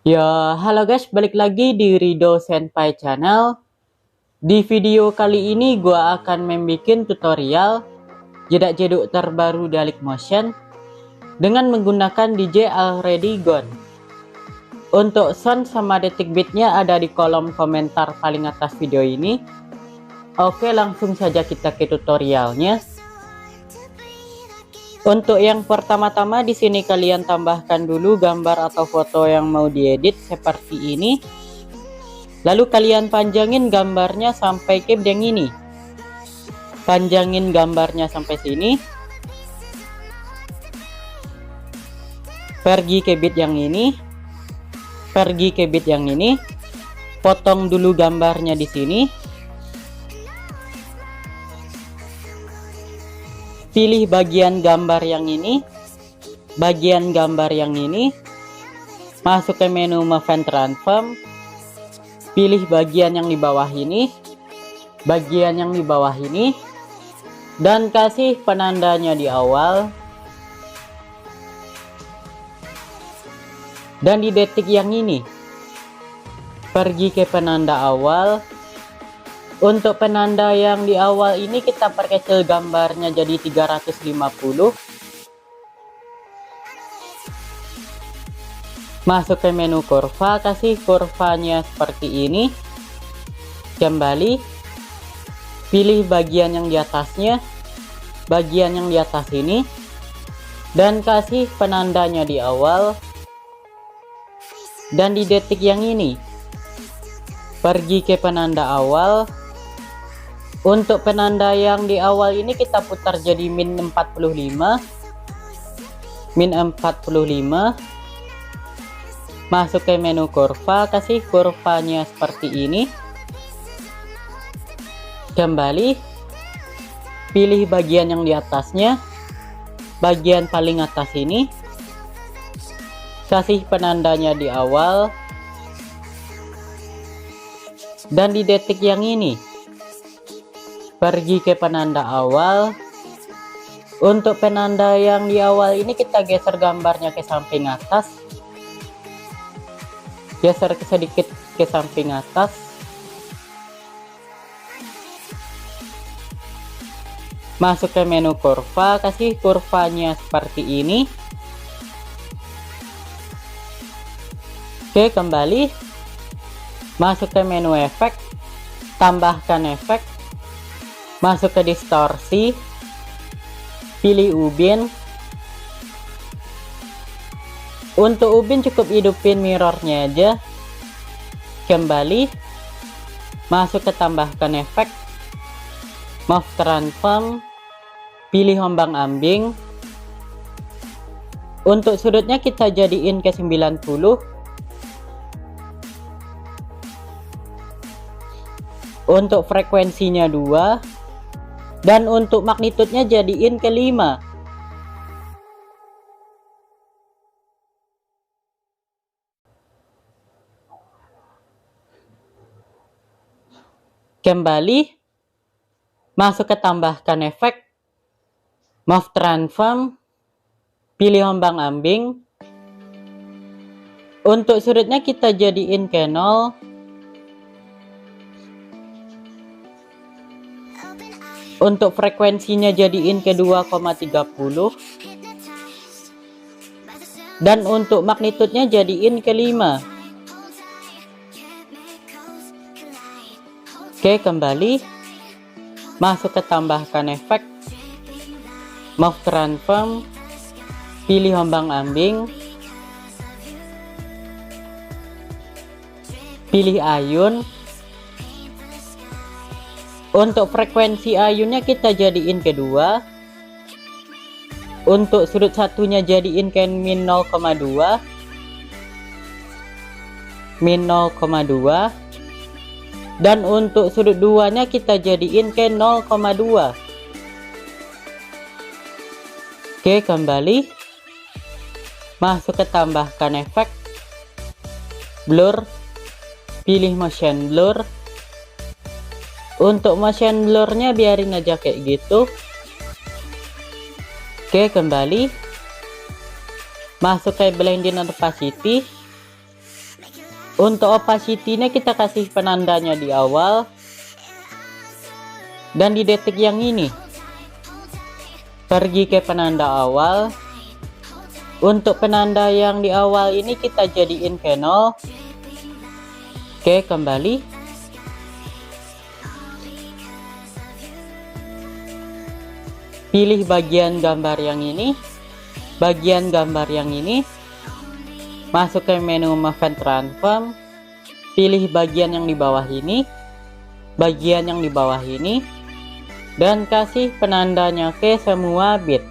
Ya, halo guys, balik lagi di Rido Senpai Channel. Di video kali ini gua akan membuat tutorial jedak jeduk terbaru Dailymotion dengan menggunakan DJ Already Gone. Untuk sound sama detik beatnya ada di kolom komentar paling atas video ini. Oke, langsung saja kita ke tutorialnya. Untuk yang pertama-tama di sini kalian tambahkan dulu gambar atau foto yang mau diedit seperti ini. Lalu kalian panjangin gambarnya sampai ke yang ini. Panjangin gambarnya sampai sini. Pergi ke bit yang ini. Pergi ke bit yang ini. Potong dulu gambarnya di sini. Pilih bagian gambar yang ini, bagian gambar yang ini, masuk ke menu Movement Transform, pilih bagian yang di bawah ini, bagian yang di bawah ini, dan kasih penandanya di awal, dan di detik yang ini, pergi ke penanda awal. Untuk penanda yang di awal ini kita perkecil gambarnya jadi 350. Masuk ke menu kurva, kasih kurvanya seperti ini. Kembali, pilih bagian yang di atasnya, bagian yang di atas ini, dan kasih penandanya di awal. Dan di detik yang ini, pergi ke penanda awal. Untuk penanda yang di awal ini kita putar jadi min 45. Min 45. Masuk ke menu kurva, kasih kurvanya seperti ini. Kembali. Pilih bagian yang di atasnya. Bagian paling atas ini. Kasih penandanya di awal. Dan di detik yang ini, pergi ke penanda awal. Untuk penanda yang di awal ini kita geser gambarnya ke samping atas. Geser sedikit ke samping atas. Masuk ke menu kurva, kasih kurvanya seperti ini. Oke, kembali. Masuk ke menu efek, tambahkan efek. Masuk ke distorsi, pilih ubin. Untuk ubin cukup hidupin mirrornya aja. Kembali, masuk ke tambahkan efek, move transform, pilih ombang ambing. Untuk sudutnya kita jadiin ke 90. Untuk frekuensinya 2. Dan untuk magnitudenya jadiin ke 5. Kembali. Masuk ke tambahkan efek. Move transform. Pilih ombang ambing. Untuk sudutnya kita jadiin ke 0. Untuk frekuensinya jadiin ke 2,30. Dan untuk magnitudenya jadiin ke 5. Oke, kembali. Masuk ke tambahkan efek. Move transform. Pilih ombang ambing. Pilih ayun. Untuk frekuensi ayunnya kita jadiin ke 2. Untuk sudut satunya jadiin ke min 0,2. Min 0,2. Dan untuk sudut 2 nya kita jadiin ke 0,2. Oke, kembali. Masuk ke tambahkan efek. Blur. Pilih motion blur. Untuk motion blurnya biarin aja kayak gitu. Oke, kembali. Masuk ke blending opacity. Untuk opacity-nya kita kasih penandanya di awal. Dan di detik yang ini, pergi ke penanda awal. Untuk penanda yang di awal ini kita jadiin ke 0. Oke, kembali. Pilih bagian gambar yang ini. Bagian gambar yang ini. Masuk ke menu Movement Transform. Pilih bagian yang di bawah ini. Bagian yang di bawah ini. Dan kasih penandanya ke semua bit.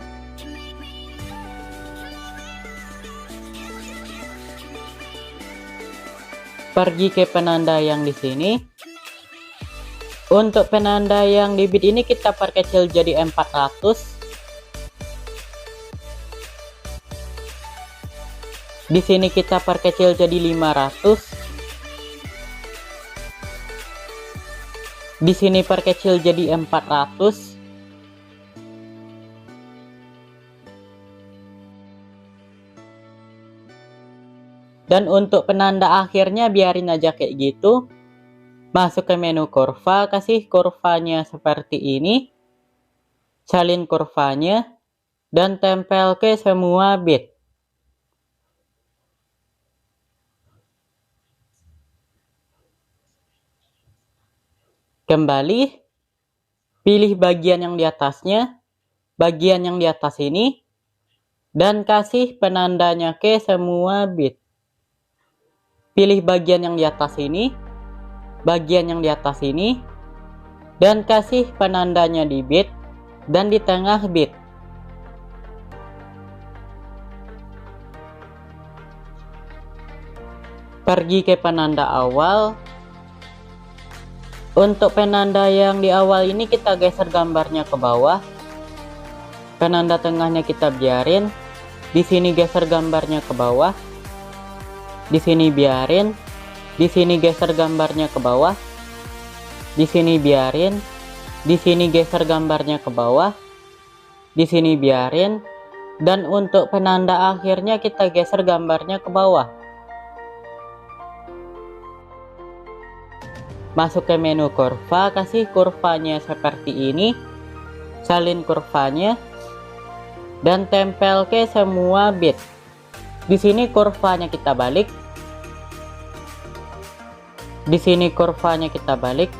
Pergi ke penanda yang di sini. Untuk penanda yang di bit ini kita perkecil jadi 400. Di sini kita perkecil jadi 500. Di sini perkecil jadi 400. Dan untuk penanda akhirnya biarin aja kayak gitu. Masuk ke menu kurva, kasih kurvanya seperti ini. Salin kurvanya dan tempel ke semua bit. Kembali, pilih bagian yang di atasnya, bagian yang di atas ini, dan kasih penandanya ke semua bit. Pilih bagian yang di atas ini, bagian yang di atas ini, dan kasih penandanya di bit, dan di tengah bit. Pergi ke penanda awal. Untuk penanda yang di awal ini kita geser gambarnya ke bawah. Penanda tengahnya kita biarin. Di sini geser gambarnya ke bawah. Di sini biarin. Di sini geser gambarnya ke bawah. Di sini biarin. Di sini geser gambarnya ke bawah. Di sini biarin. Dan untuk penanda akhirnya kita geser gambarnya ke bawah. Masuk ke menu kurva, kasih kurvanya seperti ini. Salin kurvanya dan tempel ke semua bit. Di sini kurvanya kita balik. Di sini kurvanya kita balik.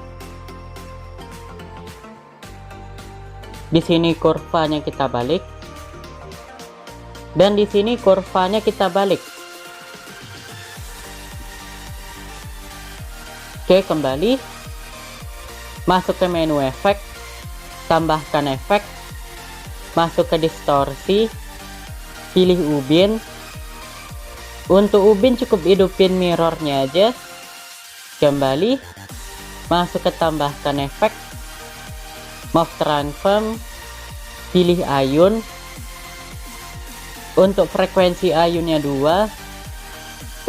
Di sini kurvanya kita balik. Dan di sini kurvanya kita balik. Oke, kembali. Masuk ke menu efek. Tambahkan efek. Masuk ke distorsi. Pilih ubin. Untuk ubin cukup hidupin mirrornya aja. Kembali. Masuk ke tambahkan efek. Move transform. Pilih ayun. Untuk frekuensi ayunnya 2.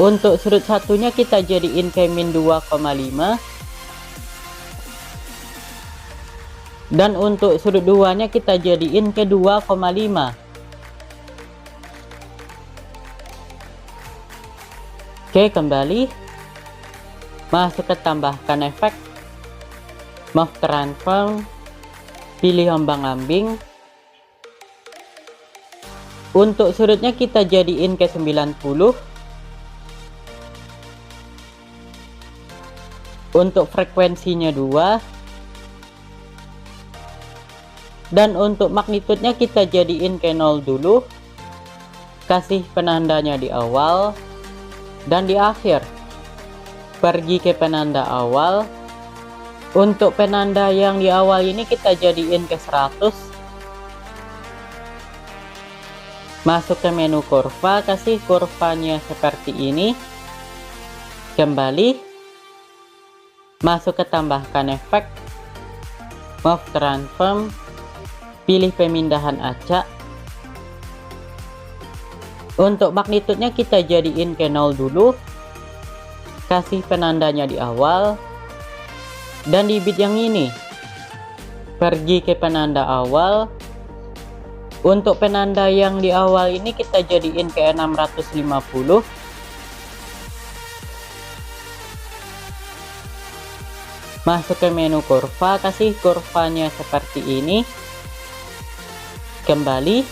Untuk sudut satunya kita jadiin ke min 2,5. Dan untuk sudut duanya kita jadiin ke 2,5. Oke, kembali. Masuk ke tambahkan efek. Move transform. Pilih ombang-ambing. Untuk sudutnya kita jadiin ke 90. Untuk frekuensinya 2. Dan untuk magnitudenya kita jadiin ke 0 dulu. Kasih penandanya di awal dan di akhir. Pergi ke penanda awal. Untuk penanda yang di awal ini kita jadiin ke 100. Masuk ke menu kurva, kasih kurvanya seperti ini. Kembali. Masuk ke tambahkan efek. Move transform. Pilih pemindahan acak. Untuk magnitudenya kita jadiin ke 0 dulu. Kasih penandanya di awal. Dan di bit yang ini. Pergi ke penanda awal. Untuk penanda yang di awal ini kita jadiin ke 650. Masuk ke menu kurva, kasih kurvanya seperti ini. Kembali,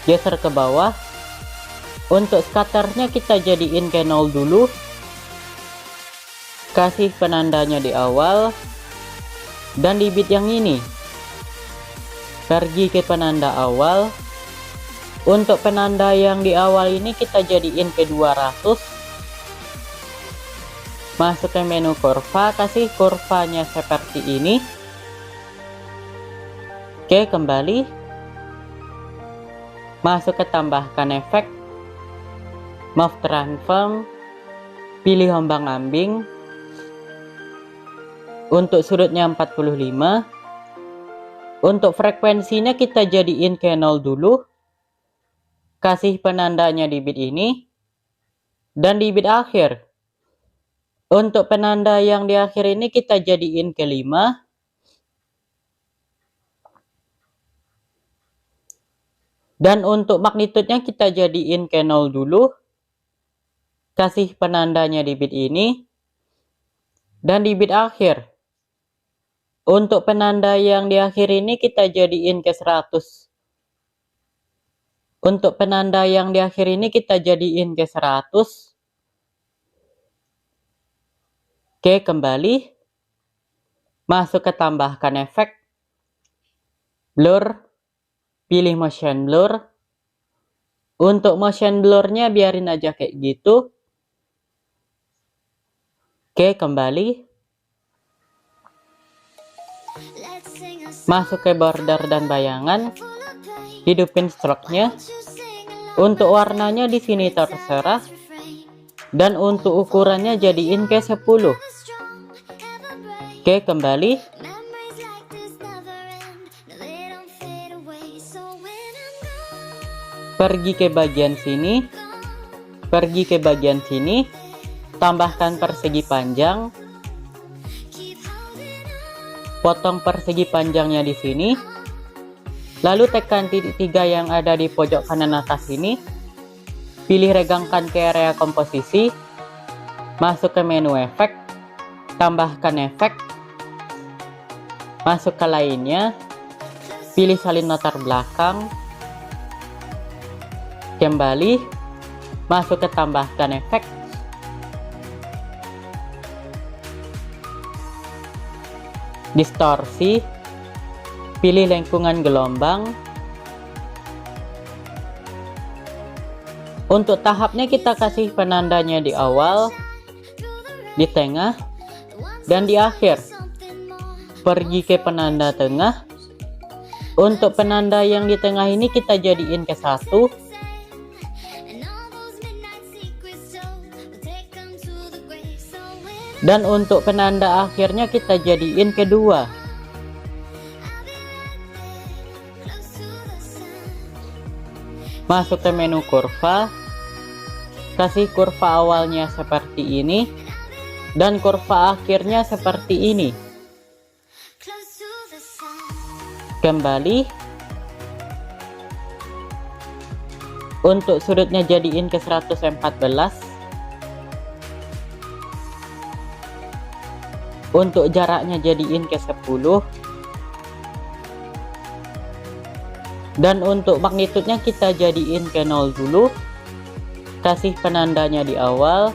geser ke bawah. Untuk scatternya kita jadiin ke 0 dulu. Kasih penandanya di awal. Dan di bit yang ini, pergi ke penanda awal. Untuk penanda yang di awal ini kita jadiin ke 200. Masuk ke menu kurva, kasih kurvanya seperti ini. Oke, kembali. Masuk ke tambahkan efek. Move transform. Pilih ombang-ambing. Untuk sudutnya 45. Untuk frekuensinya kita jadiin ke 0 dulu. Kasih penandanya di bit ini. Dan di bit akhir. Untuk penanda yang di akhir ini kita jadiin ke 5. Dan untuk magnitudenya kita jadiin ke 0 dulu. Kasih penandanya di bit ini. Dan di bit akhir. Untuk penanda yang di akhir ini kita jadiin ke 100. Untuk penanda yang di akhir ini kita jadiin ke 100. Oke, kembali. Masuk ke tambahkan efek. Blur. Pilih motion blur. Untuk motion blurnya biarin aja kayak gitu. Oke, kembali. Masuk ke border dan bayangan. Hidupin stroke-nya. Untuk warnanya di sini terserah. Dan untuk ukurannya jadiin ke 10. Oke, kembali. Pergi ke bagian sini. Pergi ke bagian sini. Tambahkan persegi panjang. Potong persegi panjangnya di sini. Lalu tekan titik 3 yang ada di pojok kanan atas ini. Pilih regangkan ke area komposisi. Masuk ke menu efek. Tambahkan efek. Masuk ke lainnya. Pilih salin latar belakang. Kembali. Masuk ke tambahkan efek. Distorsi. Pilih lengkungan gelombang. Untuk tahapnya kita kasih penandanya di awal, di tengah, dan di akhir. Pergi ke penanda tengah. Untuk penanda yang di tengah ini kita jadiin ke 1. Dan untuk penanda akhirnya kita jadiin ke 2. Masuk ke menu kurva. Kasih kurva awalnya seperti ini. Dan kurva akhirnya seperti ini. Kembali. Untuk sudutnya jadiin ke 114. Untuk jaraknya jadiin ke 10. Dan untuk magnitudenya kita jadiin ke 0 dulu. Kasih penandanya di awal,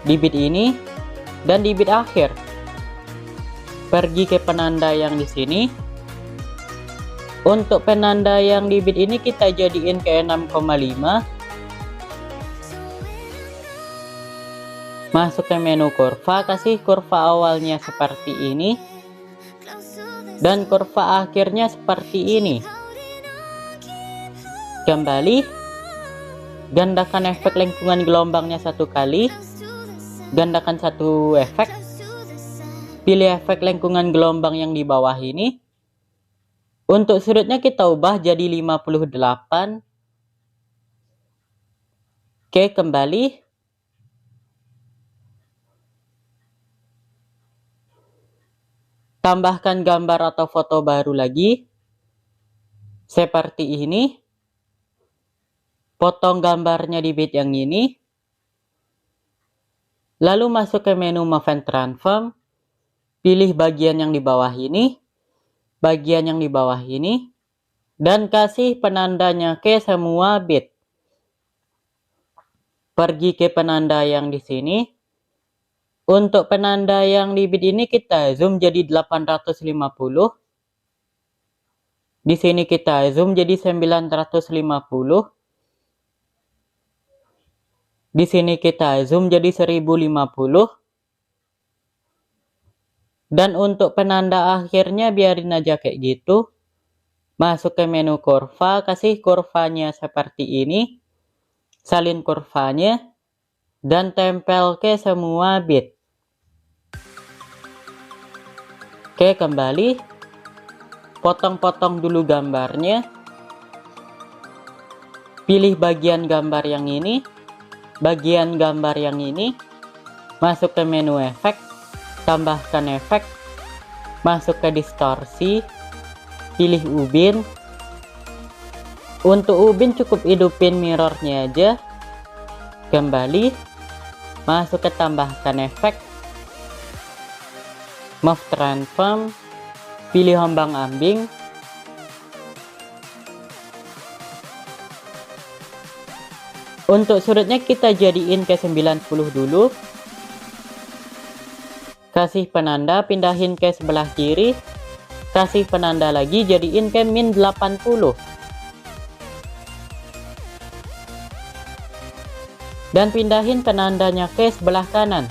di bit ini, dan di bit akhir. Pergi ke penanda yang di sini. Untuk penanda yang di bit ini kita jadiin ke 6,5. Masuk ke menu kurva, kasih kurva awalnya seperti ini. Dan kurva akhirnya seperti ini. Kembali. Gandakan efek lengkungan gelombangnya 1 kali. Gandakan 1 efek. Pilih efek lengkungan gelombang yang di bawah ini. Untuk sudutnya kita ubah jadi 58. Oke, kembali. Tambahkan gambar atau foto baru lagi. Seperti ini. Potong gambarnya di bit yang ini. Lalu masuk ke menu Move and Transform, pilih bagian yang di bawah ini, bagian yang di bawah ini, dan kasih penandanya ke semua bit. Pergi ke penanda yang di sini. Untuk penanda yang di bit ini kita zoom jadi 850. Di sini kita zoom jadi 950. Di sini kita zoom jadi 1050. Dan untuk penanda akhirnya biarin aja kayak gitu. Masuk ke menu kurva, kasih kurvanya seperti ini. Salin kurvanya. Dan tempel ke semua bit. Oke, kembali. Potong-potong dulu gambarnya. Pilih bagian gambar yang ini. Bagian gambar yang ini. Masuk ke menu efek. Tambahkan efek, masuk ke distorsi, pilih ubin. Untuk ubin cukup hidupin mirrornya aja. Kembali, masuk ke tambahkan efek, move transform, pilih ombang ambing. Untuk sudutnya kita jadiin ke 90 dulu. Kasih penanda, pindahin ke sebelah kiri. Kasih penanda lagi, jadiin ke min 80. Dan pindahin penandanya ke sebelah kanan.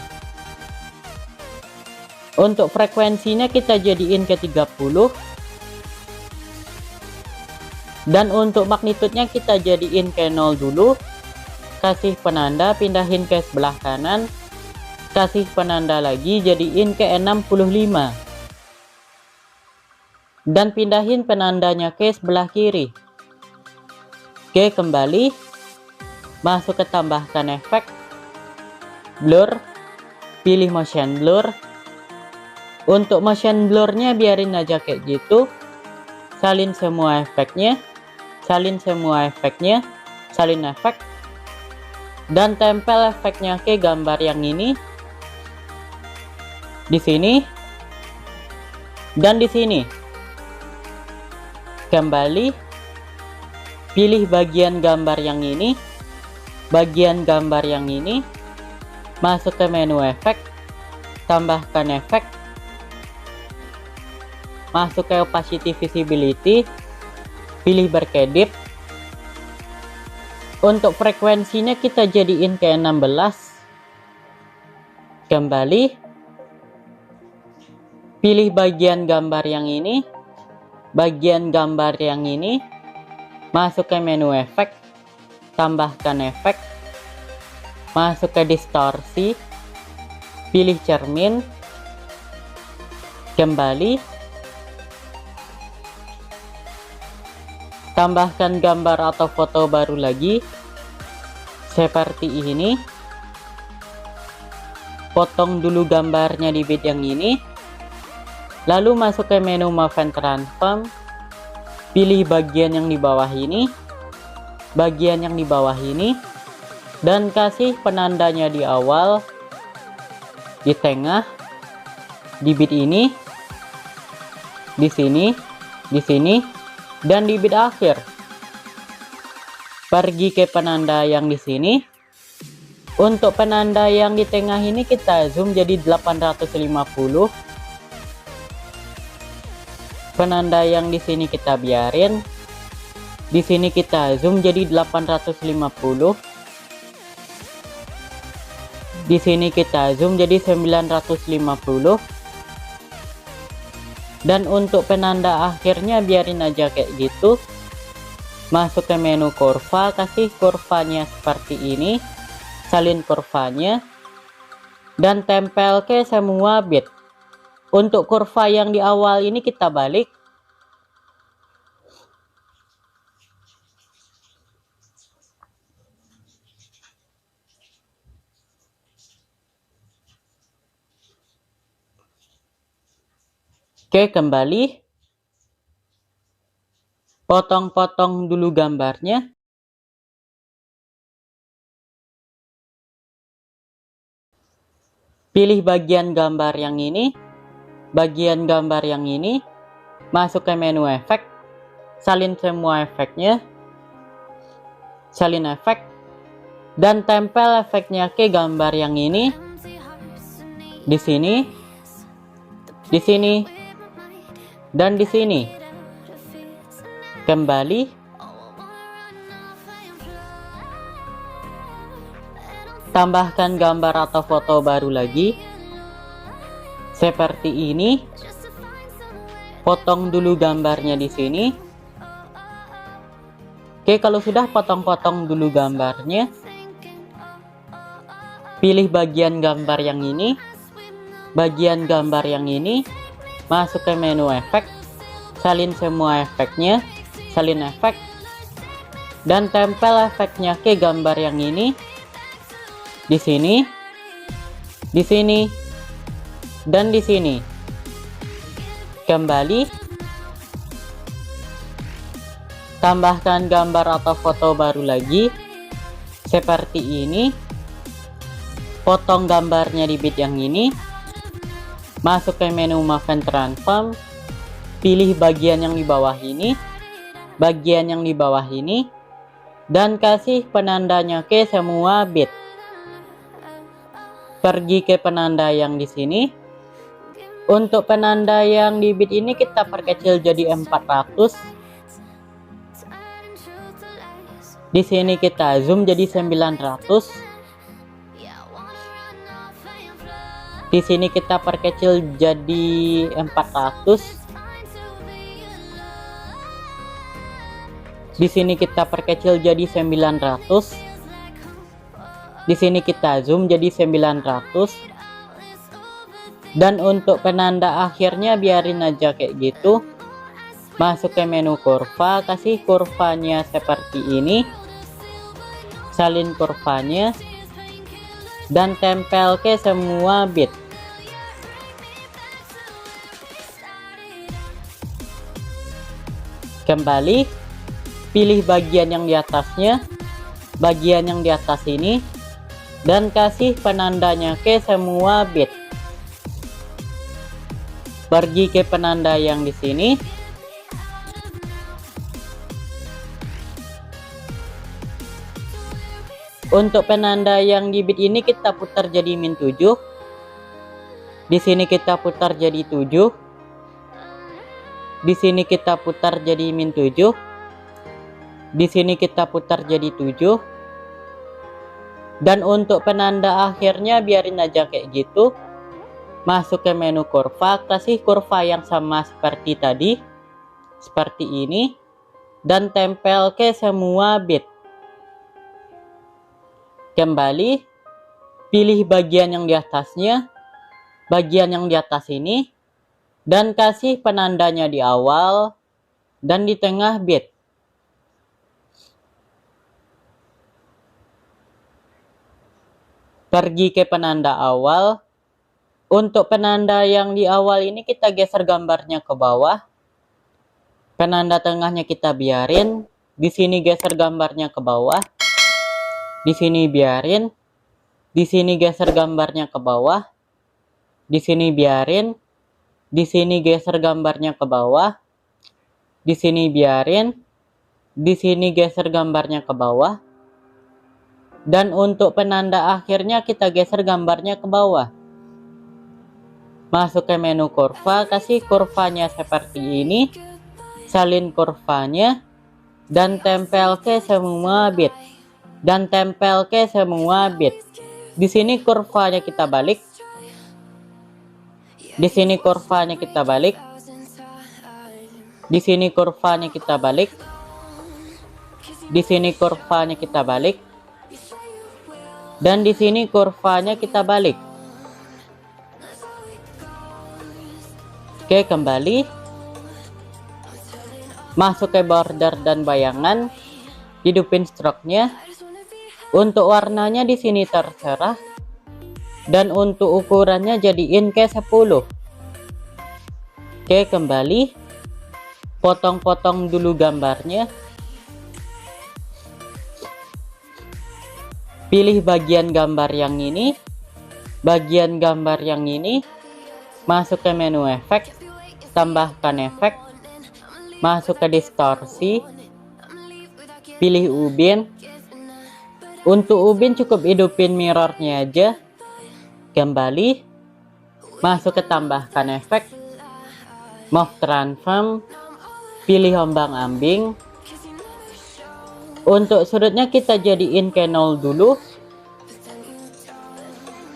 Untuk frekuensinya kita jadiin ke 30. Dan untuk magnitudenya kita jadiin ke 0 dulu. Kasih penanda, pindahin ke sebelah kanan. Kasih penanda lagi, jadiin ke 65. Dan pindahin penandanya ke sebelah kiri. Oke, kembali. Masuk ke tambahkan efek. Blur. Pilih motion blur. Untuk motion blurnya biarin aja kayak gitu. Salin semua efeknya. Salin semua efeknya. Salin efek. Dan tempel efeknya ke gambar yang ini. Di sini dan di sini. Kembali, pilih bagian gambar yang ini, bagian gambar yang ini, masuk ke menu efek, tambahkan efek, masuk ke opacity visibility, pilih berkedip. Untuk frekuensinya kita jadiin ke 16. Kembali. Pilih bagian gambar yang ini, bagian gambar yang ini, masuk ke menu efek, tambahkan efek, masuk ke distorsi, pilih cermin, kembali, tambahkan gambar atau foto baru lagi, seperti ini, potong dulu gambarnya di bit yang ini. Lalu masuk ke menu Move and Transform, pilih bagian yang di bawah ini, bagian yang di bawah ini, dan kasih penandanya di awal, di tengah, di bit ini, di sini, dan di bit akhir. Pergi ke penanda yang di sini. Untuk penanda yang di tengah ini kita zoom jadi 850. Penanda yang di sini kita biarin. Di sini kita zoom jadi 850. Di sini kita zoom jadi 950. Dan untuk penanda akhirnya biarin aja kayak gitu. Masuk ke menu kurva, kasih kurvanya seperti ini. Salin kurvanya. Dan tempel ke semua bit. Untuk kurva yang di awal ini kita balik. Oke, kembali. Potong-potong dulu gambarnya. Pilih bagian gambar yang ini, masuk ke menu efek, salin semua efeknya, salin efek, dan tempel efeknya ke gambar yang ini, di sini, dan di sini. Kembali, tambahkan gambar atau foto baru lagi, seperti ini. Potong dulu gambarnya di sini. Oke, kalau sudah potong-potong dulu gambarnya, pilih bagian gambar yang ini, masuk ke menu efek, salin semua efeknya, salin efek, dan tempel efeknya ke gambar yang ini, di sini, dan di sini. Kembali, tambahkan gambar atau foto baru lagi, seperti ini. Potong gambarnya di bit yang ini, masuk ke menu Move and Transform, pilih bagian yang di bawah ini, dan kasih penandanya ke semua bit. Pergi ke penanda yang di sini. Untuk penanda yang di bit ini kita perkecil jadi 400. Di sini kita zoom jadi 900. Di sini kita perkecil jadi 400. Di sini kita perkecil jadi 900. Di sini kita zoom jadi 900. Dan untuk penanda akhirnya biarin aja kayak gitu. Masuk ke menu kurva, kasih kurvanya seperti ini, salin kurvanya, dan tempel ke semua bit. Kembali, pilih bagian yang di atasnya, bagian yang di atas ini, dan kasih penandanya ke semua bit. Pergi ke penanda yang di sini. Untuk penanda yang di bit ini kita putar jadi -7. Di sini kita putar jadi 7. Di sini kita putar jadi -7. Di sini kita putar jadi 7. Dan untuk penanda akhirnya biarin aja kayak gitu. Masuk ke menu kurva, kasih kurva yang sama seperti tadi, seperti ini, dan tempel ke semua bit. Kembali, pilih bagian yang di atasnya, bagian yang di atas ini, dan kasih penandanya di awal dan di tengah bit. Pergi ke penanda awal. Untuk penanda yang di awal ini kita geser gambarnya ke bawah. Penanda tengahnya kita biarin. Di sini geser gambarnya ke bawah. Di sini biarin. Di sini geser gambarnya ke bawah. Di sini biarin. Di sini geser gambarnya ke bawah. Di sini biarin. Di sini geser gambarnya ke bawah. Dan untuk penanda akhirnya kita geser gambarnya ke bawah. Masuk ke menu kurva, kasih kurvanya seperti ini, salin kurvanya, dan tempel ke semua bit. Di sini kurvanya kita balik. Di sini kurvanya kita balik. Di sini kurvanya kita balik. Di sini kurvanya kita balik. Dan di sini kurvanya kita balik. Oke, kembali. Masuk ke border dan bayangan. Hidupin stroke-nya. Untuk warnanya di sini terserah. Dan untuk ukurannya jadiin ke 10. Oke, kembali. Potong-potong dulu gambarnya. Pilih bagian gambar yang ini. bagian gambar yang ini, masuk ke menu efek, tambahkan efek, masuk ke distorsi, pilih ubin. Untuk ubin cukup hidupin mirrornya aja. Kembali, masuk ke tambahkan efek, move transform, pilih ombang ambing. Untuk sudutnya kita jadiin ke 0 dulu,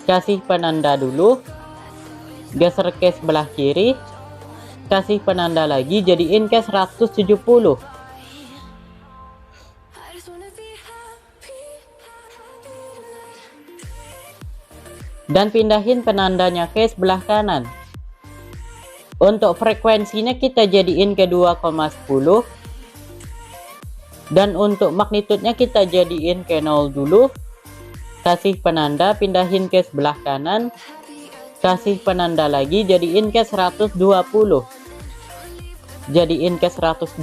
kasih penanda dulu, geser ke sebelah kiri, kasih penanda lagi, jadiin ke 170. Dan pindahin penandanya ke sebelah kanan. Untuk frekuensinya kita jadiin ke 2,10. Dan untuk magnitudenya kita jadiin ke 0 dulu. Kasih penanda, pindahin ke sebelah kanan. Kasih penanda lagi, jadiin ke 120. Jadiin ke 120.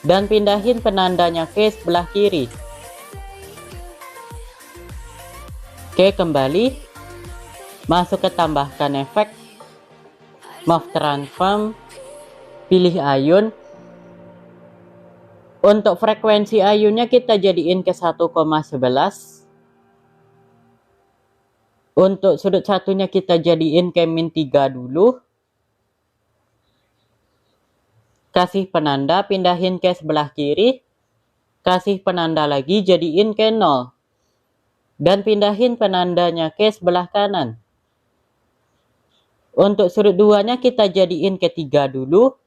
Dan pindahin penandanya ke sebelah kiri. Oke, kembali, masuk ke tambahkan efek, move transform, pilih ayun. Untuk frekuensi ayunnya kita jadiin ke 1,11. Untuk sudut satunya kita jadiin ke -3 dulu. Kasih penanda, pindahin ke sebelah kiri. Kasih penanda lagi, jadiin ke 0. Dan pindahin penandanya ke sebelah kanan. Untuk sudut duanya kita jadiin ke 3 dulu.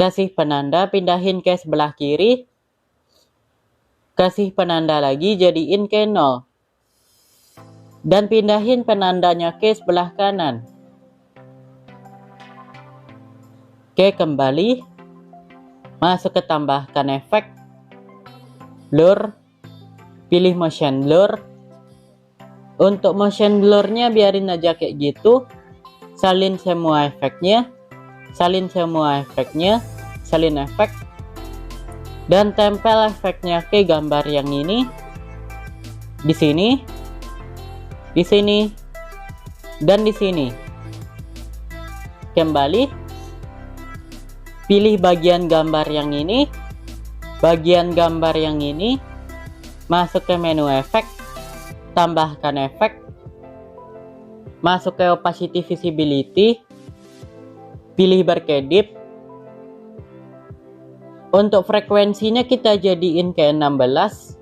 Kasih penanda, pindahin ke sebelah kiri. Kasih penanda lagi, jadiin ke 0. Dan pindahin penandanya ke sebelah kanan. Oke, kembali. Masuk ke tambahkan efek, blur, pilih motion blur. Untuk motion blurnya biarin aja kayak gitu. Salin semua efeknya. Salin semua efeknya. Salin efek. Dan tempel efeknya ke gambar yang ini. Di sini. Di sini. Dan di sini. Kembali. Pilih bagian gambar yang ini. Bagian gambar yang ini, masuk ke menu efek, tambahkan efek, masuk ke opacity visibility, pilih berkedip. Untuk frekuensinya kita jadiin ke 16.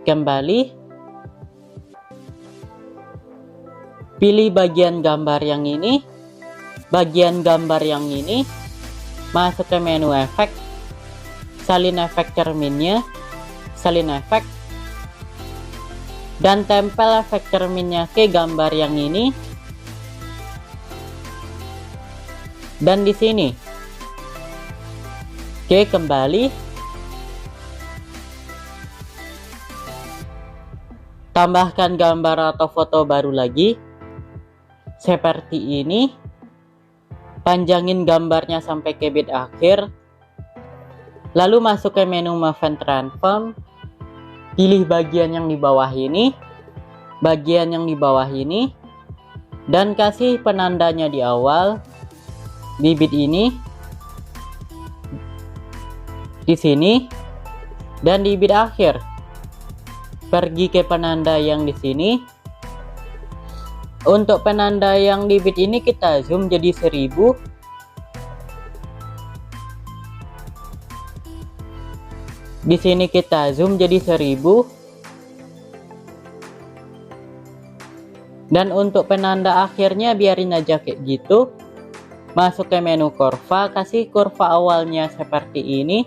Kembali, pilih bagian gambar yang ini, bagian gambar yang ini, masuk ke menu efek, salin efek cerminnya, salin efek, dan tempel efek cerminnya ke gambar yang ini, dan di sini. Oke, kembali, tambahkan gambar atau foto baru lagi, seperti ini, panjangin gambarnya sampai ke bit akhir. Lalu masuk ke menu Move and Transform, pilih bagian yang di bawah ini, bagian yang di bawah ini, dan kasih penandanya di awal, di bit ini, di sini, dan di bit akhir. Pergi ke penanda yang di sini. Untuk penanda yang di bit ini kita zoom jadi 1000. Di sini kita zoom jadi 1000. Dan untuk penanda akhirnya biarin aja kayak gitu. Masuk ke menu kurva, kasih kurva awalnya seperti ini.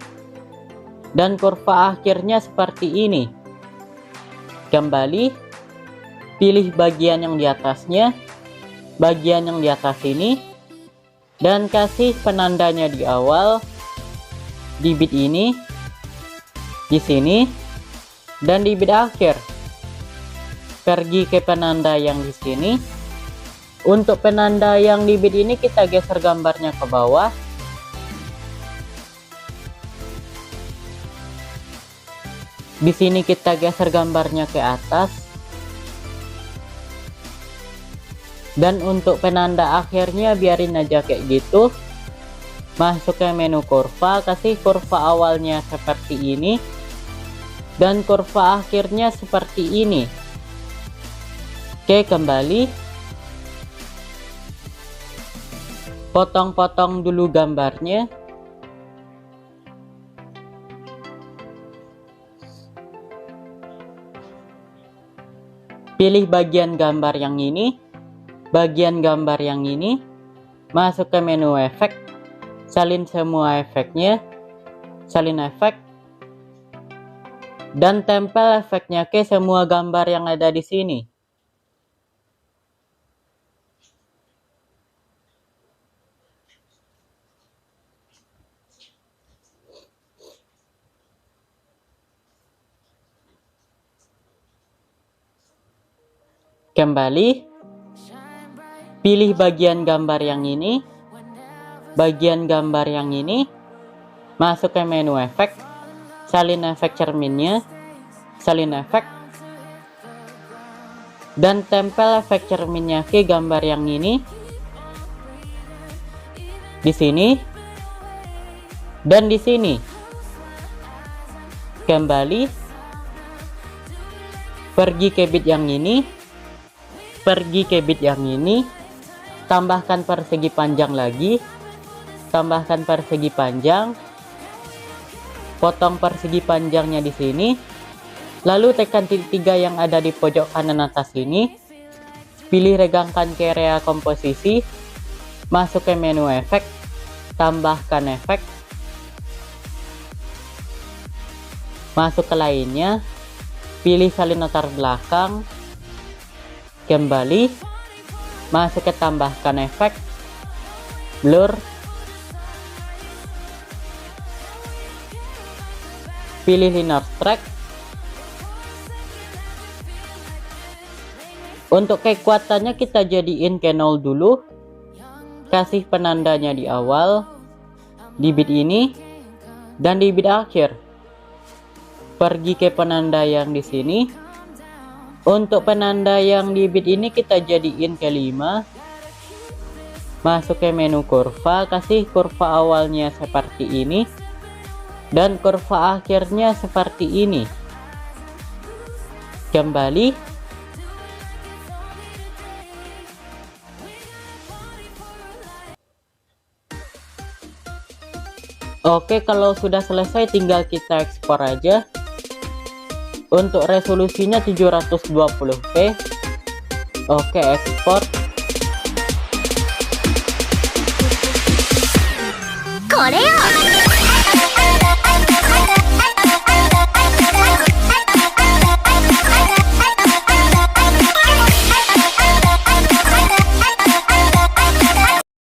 Dan kurva akhirnya seperti ini. Kembali, pilih bagian yang di atasnya, bagian yang di atas ini. Dan kasih penandanya di awal, di bit ini, di sini, dan di bit akhir. Pergi ke penanda yang di sini. Untuk penanda yang di bit ini kita geser gambarnya ke bawah. Di sini kita geser gambarnya ke atas. Dan untuk penanda akhirnya biarin aja kayak gitu. Masuk ke menu kurva, kasih kurva awalnya seperti ini dan kurva akhirnya seperti ini. Oke, kembali. Potong-potong dulu gambarnya. Pilih bagian gambar yang ini, bagian gambar yang ini, masuk ke menu efek, salin semua efeknya, salin efek, dan tempel efeknya ke semua gambar yang ada di sini. Kembali, pilih bagian gambar yang ini, bagian gambar yang ini, masuk ke menu efek, salin efek cerminnya, salin efek, dan tempel efek cerminnya ke gambar yang ini, di sini, dan di sini. Kembali, pergi ke bit yang ini, pergi ke bit yang ini, tambahkan persegi panjang lagi, tambahkan persegi panjang, potong persegi panjangnya di sini, lalu tekan titik 3 yang ada di pojok kanan atas ini, pilih regangkan ke area komposisi, masuk ke menu efek, tambahkan efek, masuk ke lainnya, pilih salin latar belakang, kembali, masuk ke tambahkan efek, blur, pilih linear track. Untuk kekuatannya kita jadiin ke 0 dulu, kasih penandanya di awal, di bit ini, dan di bit akhir. Pergi ke penanda yang di sini. Untuk penanda yang di bit ini kita jadiin ke 5. Masuk ke menu kurva, kasih kurva awalnya seperti ini dan kurva akhirnya seperti ini. Kembali, oke, kalau sudah selesai tinggal kita ekspor aja. Untuk resolusinya 720p. Oke, ekspor. Korea.